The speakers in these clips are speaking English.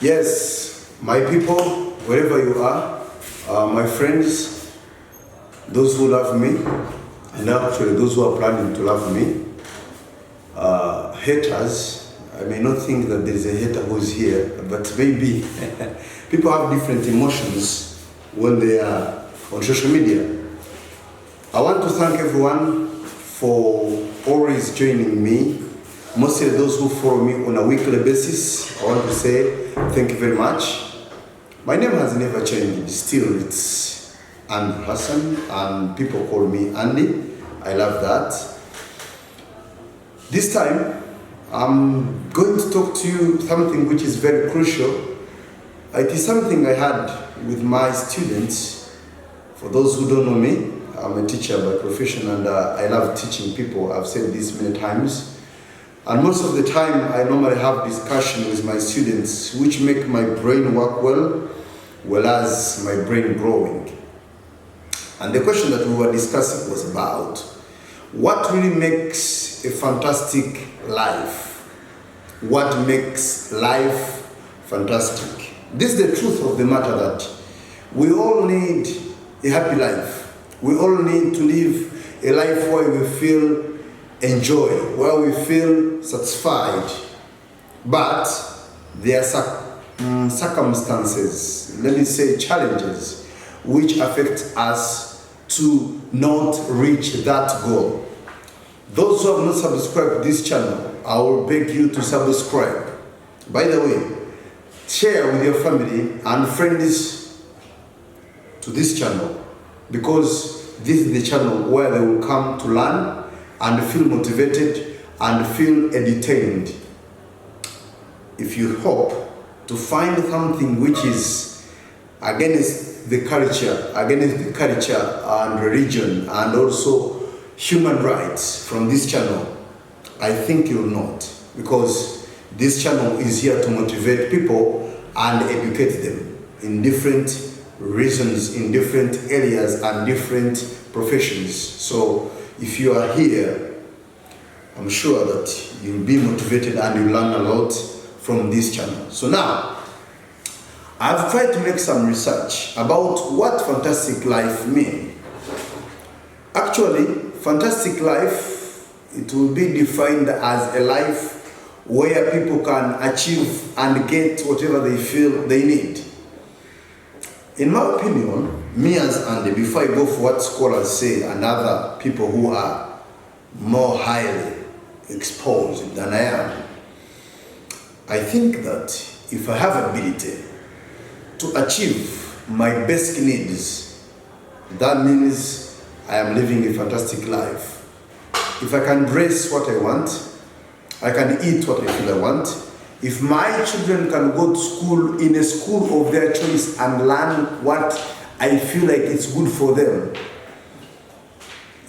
Yes, my people, wherever you are, my friends, those who love me, and actually those who are planning to love me, haters, I may not think that there is a hater who is here, but maybe people have different emotions when they are on social media. I want to thank everyone for always joining me. Mostly those who follow me on a weekly basis, I want to say thank you very much. My name has never changed. Still, it's Andy Hassan, and people call me Andy. I love that. This time, I'm going to talk to you something which is very crucial. It is something I had with my students. For those who don't know me, I'm a teacher by profession, and I love teaching people. I've said this many times. And most of the time, I normally have discussion with my students, which make my brain work well as my brain growing. And the question that we were discussing was about what really makes a fantastic life? What makes life fantastic? This is the truth of the matter, that we all need a happy life. We all need to live a life where we feel enjoy, where we feel satisfied. But there are circumstances, let me say challenges, which affect us to not reach that goal. Those who have not subscribed to this channel, I will beg you to subscribe. By the way, share with your family and friends to this channel, because this is the channel where they will come to learn and feel motivated and feel entertained. If you hope to find something which is against the culture and religion and also human rights from this channel, I think you'll not, because this channel is here to motivate people and educate them in different reasons, in different areas and different professions. So if you are here, I'm sure that you'll be motivated and you'll learn a lot from this channel. So now, I've tried to make some research about what fantastic life means. Actually, fantastic life, it will be defined as a life where people can achieve and get whatever they feel they need. In my opinion, me as Andy, before I go for what scholars say and other people who are more highly exposed than I am, I think that if I have ability to achieve my basic needs, that means I am living a fantastic life. If I can dress what I want, I can eat what I feel I want. If my children can go to school in a school of their choice and learn what I feel like it's good for them.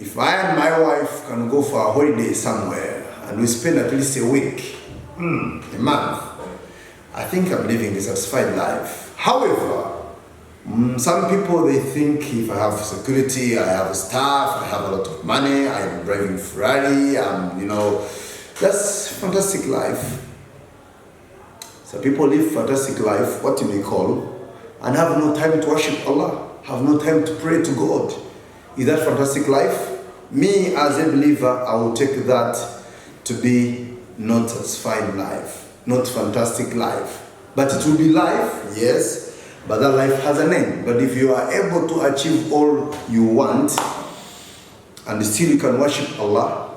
If I and my wife can go for a holiday somewhere and we spend at least a week, a month, I think I'm living a satisfied life. However, some people, they think if I have security, I have staff, I have a lot of money, I'm driving Ferrari, that's fantastic life. So people live fantastic life, what you may call, and have no time to worship Allah, have no time to pray to God. Is that fantastic life? Me as a believer, I will take that to be not satisfied life, not fantastic life. But it will be life, yes, but that life has a name. But if you are able to achieve all you want and still you can worship Allah,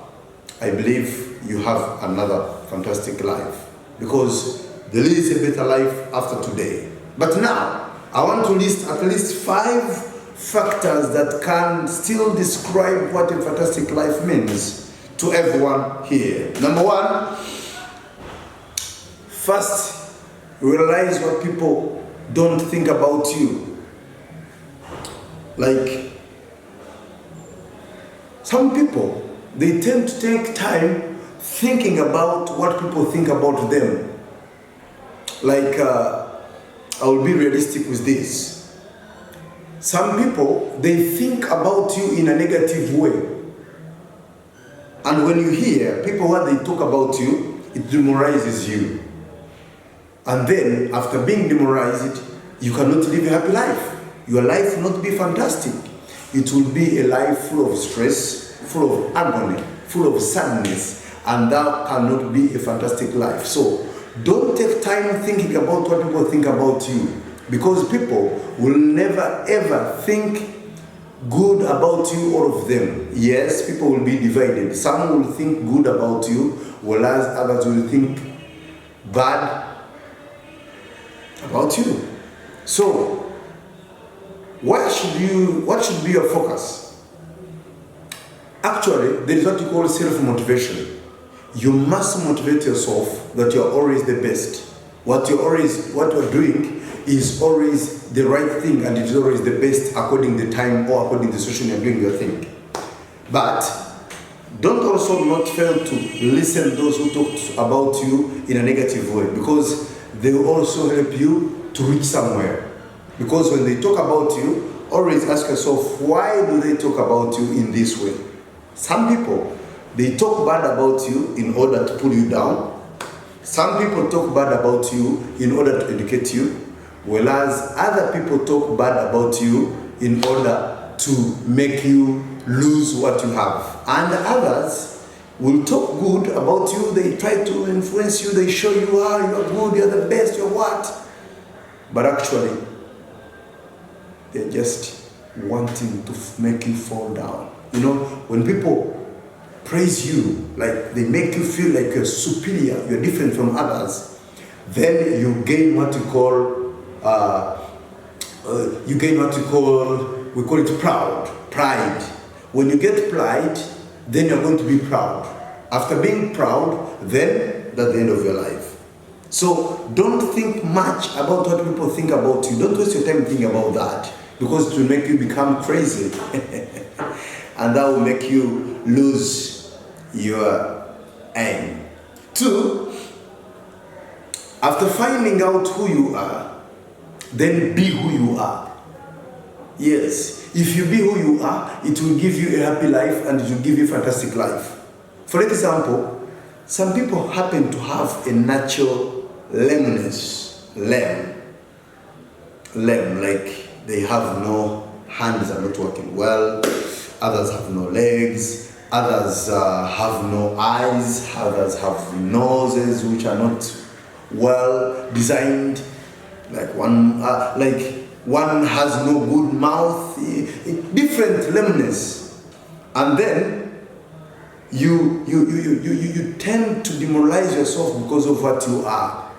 I believe you have another fantastic life, because there is a better life after today. But now, I want to list at least 5 factors that can still describe what a fantastic life means to everyone here. Number 1, first, realize what people don't think about you. Like, some people, they tend to take time thinking about what people think about them. Like, I will be realistic with this. Some people, they think about you in a negative way. And when you hear people, what they talk about you, it demoralizes you. And then, after being demoralized, you cannot live a happy life. Your life will not be fantastic. It will be a life full of stress, full of agony, full of sadness, and that cannot be a fantastic life. So, don't take time thinking about what people think about you, because people will never ever think good about you, all of them. Yes, people will be divided. Some will think good about you, whereas others will think bad about you. So, what should be your focus? Actually, there is what you call self-motivation. You must motivate yourself that you're always the best. What you're doing is always the right thing, and it is always the best according to the time or according to the situation you're doing your thing. But don't also not fail to listen to those who talk about you in a negative way, because they will also help you to reach somewhere. Because when they talk about you, always ask yourself, why do they talk about you in this way? Some people, they talk bad about you in order to pull you down. Some people talk bad about you in order to educate you, whereas other people talk bad about you in order to make you lose what you have. And others will talk good about you. They try to influence you. They show you, you're good, you're the best, you're what? But actually, they're just wanting to make you fall down. You know, when people praise you, like they make you feel like you're superior, you're different from others, then you gain what you call, we call it pride. When you get pride, then you're going to be proud. After being proud, then that's the end of your life. So don't think much about what people think about you. Don't waste your time thinking about that, because it will make you become crazy. And that will make you lose your aim. 2, after finding out who you are, then be who you are. Yes, if you be who you are, it will give you a happy life, and it will give you a fantastic life. For example, some people happen to have a natural lameness. Lame, like they have no hands, are not working well. Others have no legs. Others have no eyes. Others have noses which are not well designed. Like one has no good mouth. Different lameness, and then you tend to demoralize yourself because of what you are.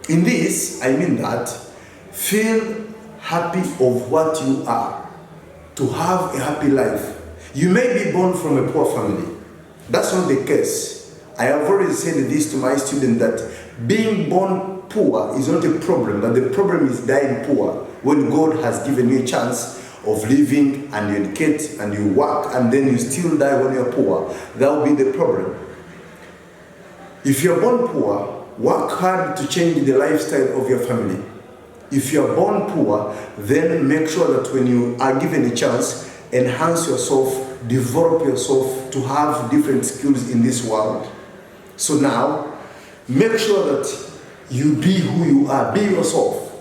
In this, I mean that feel happy of what you are, to have a happy life. You may be born from a poor family. That's not the case. I have already said this to my students, that being born poor is not a problem, but the problem is dying poor. When God has given you a chance of living, and you educate and you work, and then you still die when you're poor, that will be the problem. If you're born poor, work hard to change the lifestyle of your family. If you're born poor, then make sure that when you are given a chance, enhance yourself, develop yourself to have different skills in this world. So now, make sure that you be who you are, be yourself.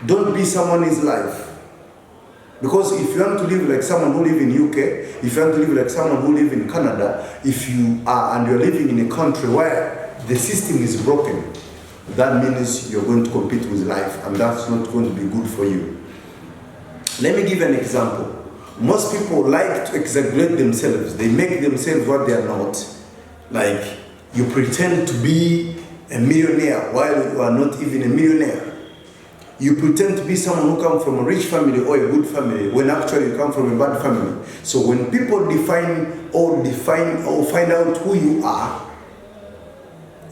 Don't be someone else's life. Because if you want to live like someone who live in UK, if you want to live like someone who live in Canada, if you are and you're living in a country where the system is broken, that means you're going to compete with life, and that's not going to be good for you. Let me give an example. Most people like to exaggerate themselves. They make themselves what they are not. Like, you pretend to be a millionaire while you are not even a millionaire. You pretend to be someone who comes from a rich family or a good family, when actually you come from a bad family. So when people define or find out who you are,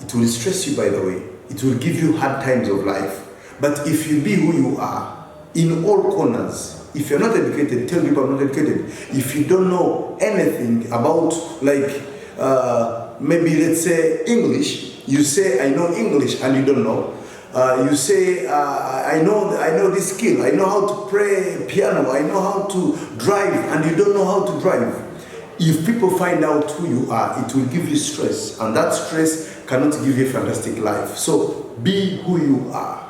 it will stress you, by the way. It will give you hard times of life. But if you be who you are, in all corners, if you're not educated, tell people I'm not educated. If you don't know anything about, like, maybe let's say English, you say I know English and you don't know. You say I know this skill. I know how to play piano. I know how to drive, and you don't know how to drive. If people find out who you are, it will give you stress, and that stress cannot give you a fantastic life. So be who you are.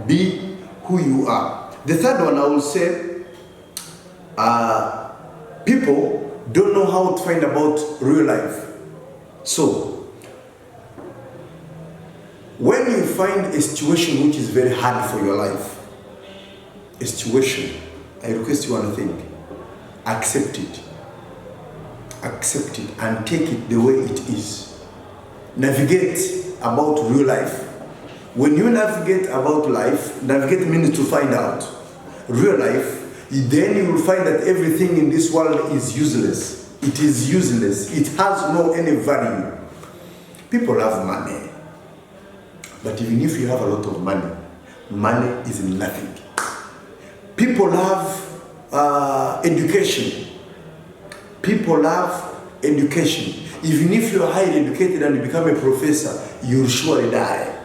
Be who you are. The third one I will say, people don't know how to find about real life. So, when you find a situation which is very hard for your life, a situation, I request you one thing: accept it. Accept it and take it the way it is. Navigate about real life. When you navigate about life, navigate means to find out. Real life, then you will find that everything in this world is useless. It is useless. It has no any value. People have money. But even if you have a lot of money, money is nothing. People have education. People have education. Even if you are highly educated and you become a professor, you will surely die.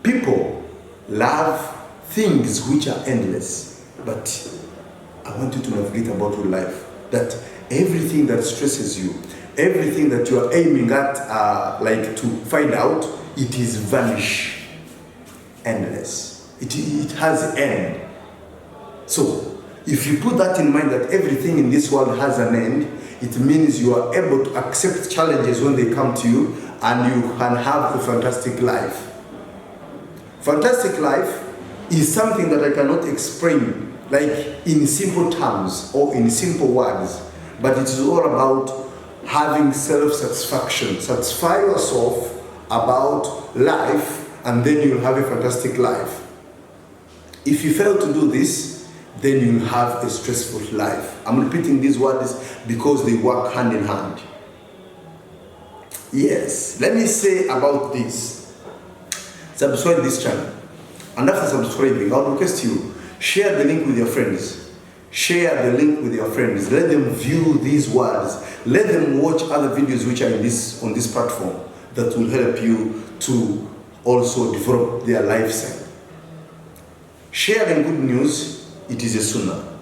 People love things which are endless, but I want you to navigate about your life. That everything that stresses you, everything that you are aiming at, like to find out, it is vanish, endless. It has end. So, if you put that in mind, that everything in this world has an end, it means you are able to accept challenges when they come to you, and you can have a fantastic life. Fantastic life is something that I cannot explain like in simple terms or in simple words, but it is all about having self-satisfaction. Satisfy yourself about life, and then you'll have a fantastic life. If you fail to do this, then you'll have a stressful life. I'm repeating these words because they work hand in hand. Yes, let me say about this. Subscribe this channel. And after subscribing, I'll request you, share the link with your friends. Share the link with your friends. Let them view these words. Let them watch other videos which are on this platform that will help you to also develop their lifestyle. Sharing good news, it is a sunnah.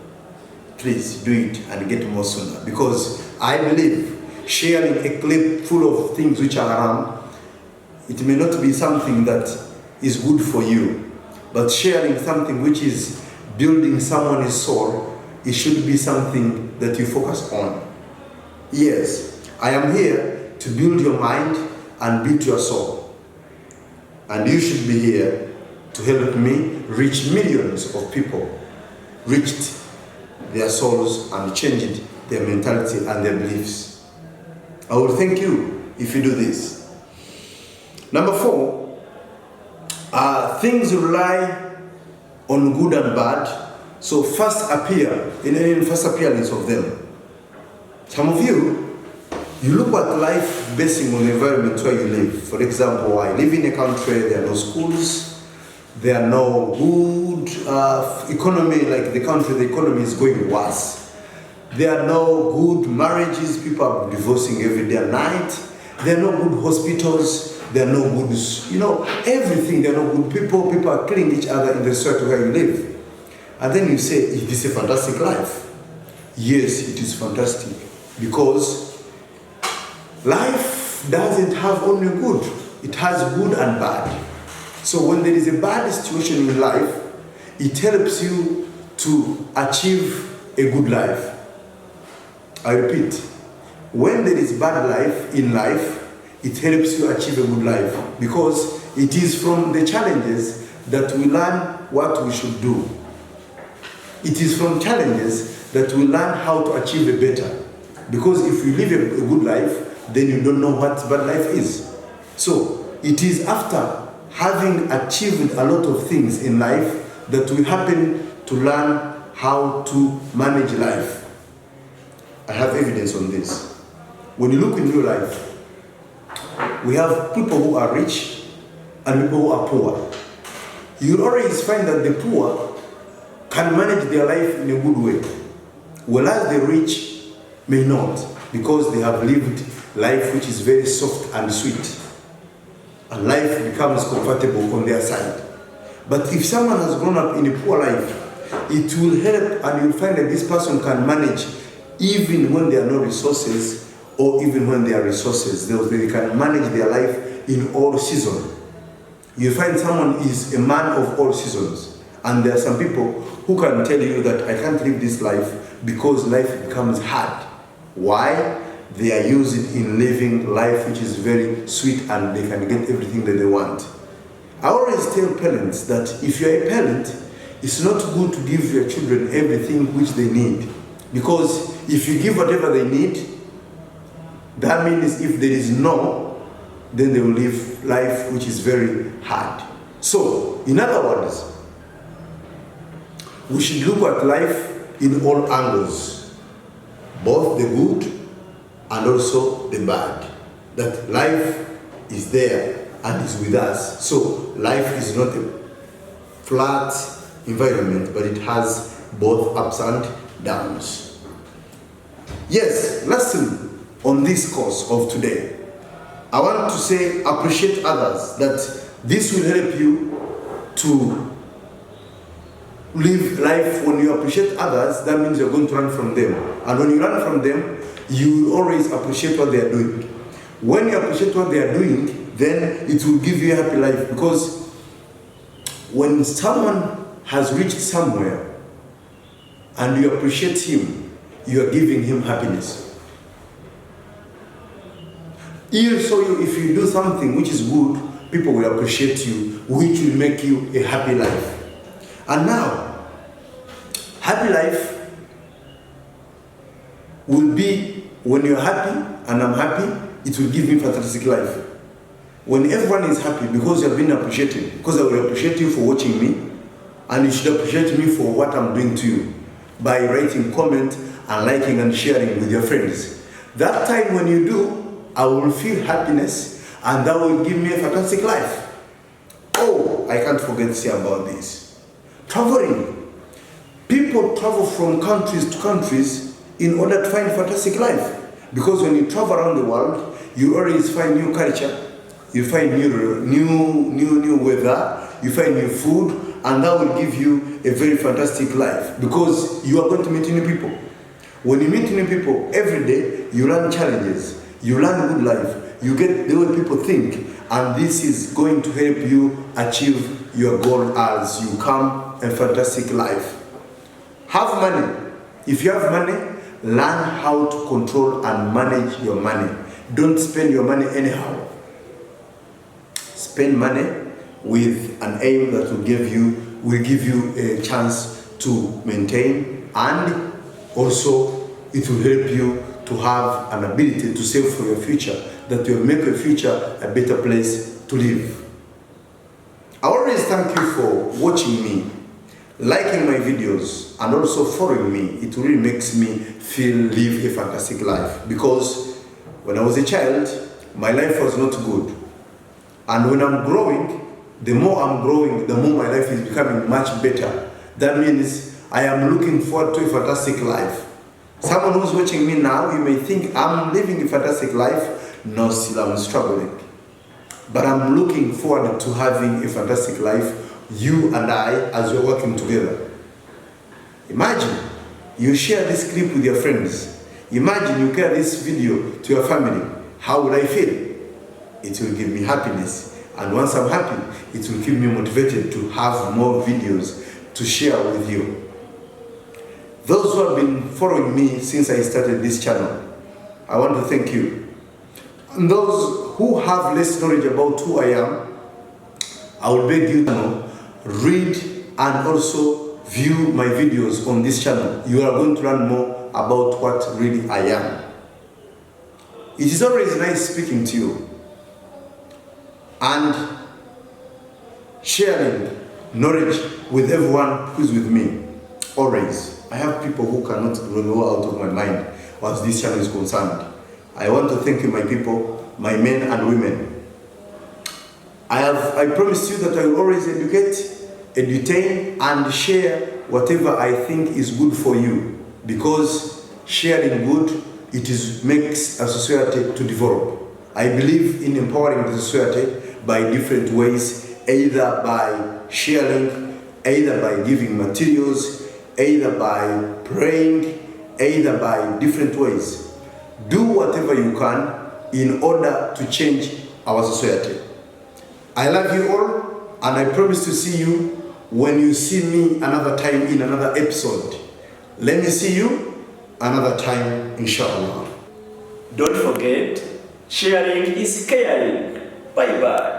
Please do it and get more sunnah, because I believe sharing a clip full of things which are haram, it may not be something that is good for you, but sharing something which is building someone's soul, it should be something that you focus on. Yes, I am here to build your mind and build your soul. And you should be here to help me reach millions of people, reached their souls and changed their mentality and their beliefs. I will thank you if you do this. Number 4, things rely on good and bad, so first appear in first appearance of them. Some of you look at life basing on the environment where you live. For example, I live in a country, there are no schools, there are no good economy, like the economy is going worse. There are no good marriages, people are divorcing every day and night. There are no good hospitals, there are no good, everything, there are no good people, people are killing each other in the street where you live. And then you say, is this a fantastic life? Yes, it is fantastic, because life doesn't have only good, it has good and bad. So when there is a bad situation in life, it helps you to achieve a good life. I repeat, when there is bad life in life, it helps you achieve a good life, because it is from the challenges that we learn what we should do. It is from challenges that we learn how to achieve a better. Because if you live a good life, then you don't know what bad life is. So it is after having achieved a lot of things in life that we happen to learn how to manage life. I have evidence on this. When you look in your life, we have people who are rich and people who are poor. You'll always find that the poor can manage their life in a good way, whereas the rich may not, because they have lived life which is very soft and sweet, and life becomes comfortable on their side. But if someone has grown up in a poor life, it will help, and you'll find that this person can manage even when there are no resources, or even when they are resources. They can manage their life in all seasons. You find someone is a man of all seasons. And there are some people who can tell you that I can't live this life because life becomes hard. Why? They are used in living life which is very sweet and they can get everything that they want. I always tell parents that if you're a parent, it's not good to give your children everything which they need. Because if you give whatever they need, that means if there is no, then they will live life which is very hard. So, in other words, we should look at life in all angles, both the good and also the bad. That life is there and is with us. So life is not a flat environment, but it has both ups and downs. Yes, lastly, on this course of today, I want to say appreciate others, that this will help you to live life. When you appreciate others, that means you're going to learn from them. And when you learn from them, you will always appreciate what they are doing. When you appreciate what they are doing, then it will give you a happy life. Because when someone has reached somewhere and you appreciate him, you are giving him happiness. Also, if you do something which is good, people will appreciate you, which will make you a happy life. And now, happy life will be when you're happy and I'm happy, it will give me fantastic life. When everyone is happy because you have been appreciated, because I will appreciate you for watching me, and you should appreciate me for what I'm doing to you by writing comment and liking and sharing with your friends. That time when you do, I will feel happiness and that will give me a fantastic life. Oh, I can't forget to say about this. Traveling. People travel from countries to countries in order to find fantastic life. Because when you travel around the world, you always find new culture, you find new weather, you find new food, and that will give you a very fantastic life because you are going to meet new people. When you meet new people every day, you learn challenges, you learn good life, you get the way people think, and this is going to help you achieve your goal as you come a fantastic life. Have money. If you have money, learn how to control and manage your money. Don't spend your money anyhow. Spend money with an aim that will give you a chance to maintain, and also it will help you to have an ability to save for your future, that will make your future a better place to live. I always thank you for watching me, liking my videos, and also following me. It really makes me live a fantastic life, because when I was a child, my life was not good. And when I'm growing, the more I'm growing, the more my life is becoming much better. That means I am looking forward to a fantastic life. Someone who's watching me now, you may think I'm living a fantastic life. No, still I'm struggling. But I'm looking forward to having a fantastic life, you and I, as we're working together. Imagine you share this clip with your friends. Imagine you share this video to your family. How would I feel? It will give me happiness. And once I'm happy, it will keep me motivated to have more videos to share with you. Those who have been following me since I started this channel, I want to thank you. And those who have less knowledge about who I am, I will beg you to read and also view my videos on this channel. You are going to learn more about what really I am. It is always nice speaking to you and sharing knowledge with everyone who's with me. Always. I have people who cannot go out of my mind as this channel is concerned. I want to thank you, my people, my men and women. I promise you that I will always educate, entertain, and share whatever I think is good for you. Because sharing good, makes a society to develop. I believe in empowering the society by different ways, either by sharing, either by giving materials, either by praying, either by different ways. Do whatever you can in order to change our society. I love you all, and I promise to see you when you see me another time in another episode. Let me see you another time, inshallah. Don't forget, sharing is caring. Bye bye.